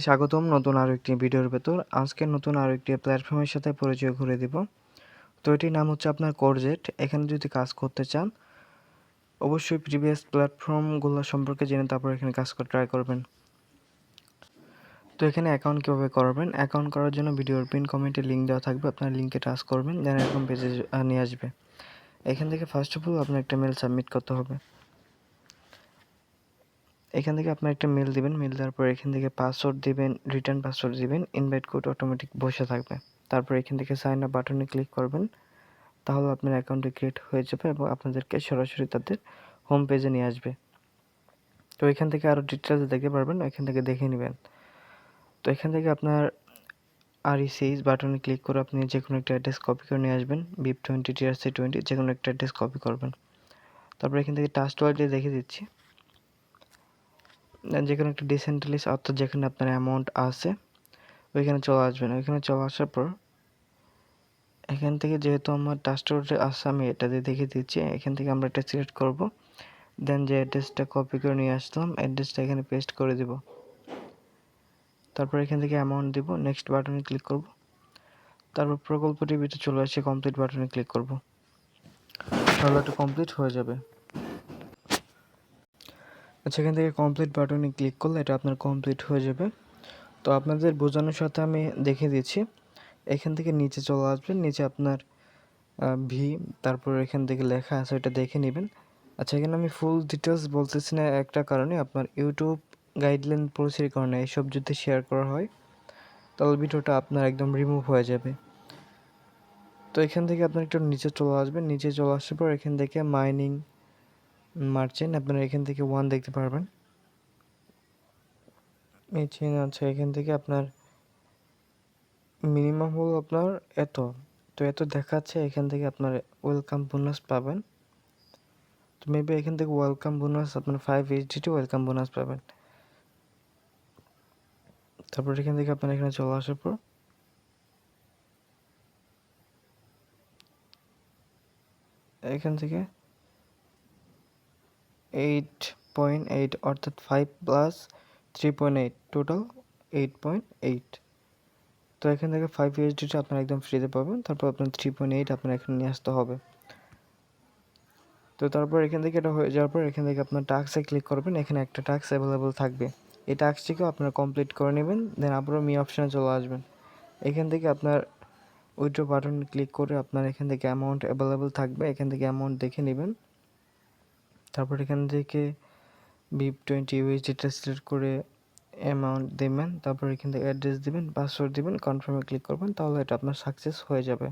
স্বাগতম নতুন আরও একটি ভিডিওর ভেতর। আজকে নতুন আরও একটি প্ল্যাটফর্মের সাথে পরিচয় করে দিব। তো এটির নাম হচ্ছে আপনার কোরজেট। এখানে যদি কাজ করতে চান অবশ্যই প্রিভিয়াস প্ল্যাটফর্মগুলো সম্পর্কে জেনে তারপর এখানে কাজ করে ট্রাই করবেন। তো এখানে অ্যাকাউন্ট কীভাবে করবেন, অ্যাকাউন্ট করার জন্য ভিডিওর পিন কমেন্টে লিঙ্ক দেওয়া থাকবে, আপনার লিঙ্কে টাচ করবেন, দেন এরকম পেজে নিয়ে আসবে। এখান থেকে ফার্স্ট অফ অল আপনার একটা মেল সাবমিট করতে হবে। এখান থেকে আপনার একটা মেল দিবেন, মেল দেওয়ার পর এখান থেকে পাসওয়ার্ড দিবেন, রিটার্ন পাসওয়ার্ড দিবেন, ইনভাইট কোড অটোমেটিক বসে থাকবে। তারপর এখান থেকে সাইন আপ বাটনে ক্লিক করবেন, তাহলে আপনার অ্যাকাউন্টটি ক্রিয়েট হয়ে যাবে এবং আপনাদেরকে সরাসরি তাদের হোম পেজে নিয়ে আসবে। তো এখান থেকে আরও ডিটেলস দেখতে পারবেন, এখান থেকে দেখে নেবেন। তো এখান থেকে আপনার RECs বাটনে ক্লিক করে আপনি যে কোনো একটা অ্যাড্রেস কপি করে নিয়ে আসবেন, BIP20 TRC20 যে কোনো একটা অ্যাড্রেস কপি করবেন। তারপর এখান থেকে ট্রাস্ট ওয়ালেটে দেখে দিচ্ছি, যে কোনো একটা ডিসেন্ট্রালাইজ অর্থাৎ যেখানে আপনার অ্যামাউন্ট আছে ওইখানে চলে আসবেন। ওইখানে চলে আসার পর এখান থেকে যেহেতু আমার ট্রাস্ট ওয়ালেটে আছে আমি এটা দিয়ে দেখিয়ে দিচ্ছি। এখান থেকে আমরা এটা সিলেক্ট করব, দেন যে অ্যাড্রেসটা কপি করে নিয়ে আসলাম অ্যাড্রেসটা এখানে পেস্ট করে দিব। তারপর এখান থেকে অ্যামাউন্ট দিব, নেক্সট বাটনে ক্লিক করব। তারপর প্রকল্পটির ভিতরে চলে আসে কমপ্লিট বাটনে ক্লিক করব, তাহলে এটা কমপ্লিট হয়ে যাবে। আচ্ছা, এখান থেকে কমপ্লিট বাটনে ক্লিক করলে এটা আপনার কমপ্লিট হয়ে যাবে। তো আপনাদের বোঝানোর সাথে আমি দেখিয়ে দিচ্ছি। এখান থেকে নিচে চলে আসবেন, নিচে আপনার ভি তারপর এখান থেকে লেখা আছে ওটা দেখে নেবেন। আচ্ছা, এখানে আমি ফুল ডিটেলস বলতেছি না একটা কারণে, আপনার ইউটিউব গাইডলাইন পলিসির কারণে এইসব যদি শেয়ার করা হয় তাহলে ভিডিওটা আপনার একদম রিমুভ হয়ে যাবে। তো এখান থেকে আপনার একটু নিচে চলে আসবেন, নিচে চলে আসার পর এখান থেকে মাইনিং মার্চেন্ট আপনারা এখান থেকে 1 দেখতে পারবেন। আচ্ছা, এখান থেকে আপনার মিনিমাম হলো আপনার এত, তো এত দেখাচ্ছে। এখান থেকে আপনার ওয়েলকাম বোনাস পাবেন। তো মেবি এখান থেকে ওয়েলকাম বোনাস আপনার 5 HDT ওয়েলকাম বোনাস পাবেন। তারপর এখান থেকে আপনার এখানে চলে আসার পর এখান থেকে 8.8 অর্থাৎ 5 প্লাস 3.8 টোটাল 8.8। তো এখান থেকে 5 USDT আপনার একদম ফ্রিতে পাবেন। তারপর আপনার 3.8 আপনার এখানে নিয়ে আসতে হবে। তো তারপর এখান থেকে এটা হয়ে যাওয়ার পর এখান থেকে আপনার টাস্কে ক্লিক করবেন, এখানে একটা টাস্ক অ্যাভেলেবল থাকবে, এই টাস্কটিকেও আপনারা কমপ্লিট করে নেবেন, দেন আবারও মি অপশানে চলে আসবেন। এখান থেকে আপনার উইথড্র বাটন ক্লিক করে আপনার এখান থেকে অ্যামাউন্ট অ্যাভেলেবল থাকবে, এখান থেকে অ্যামাউন্ট দেখে নেবেন। তারপর এখান থেকে BIP20 USDT সিলেক্ট করে অ্যামাউন্ট দেবেন, তারপর এখান থেকে অ্যাড্রেস দিবেন, পাসওয়ার্ড দিবেন, কনফার্মে ক্লিক করবেন, তাহলে এটা আপনার সাকসেস হয়ে যাবে।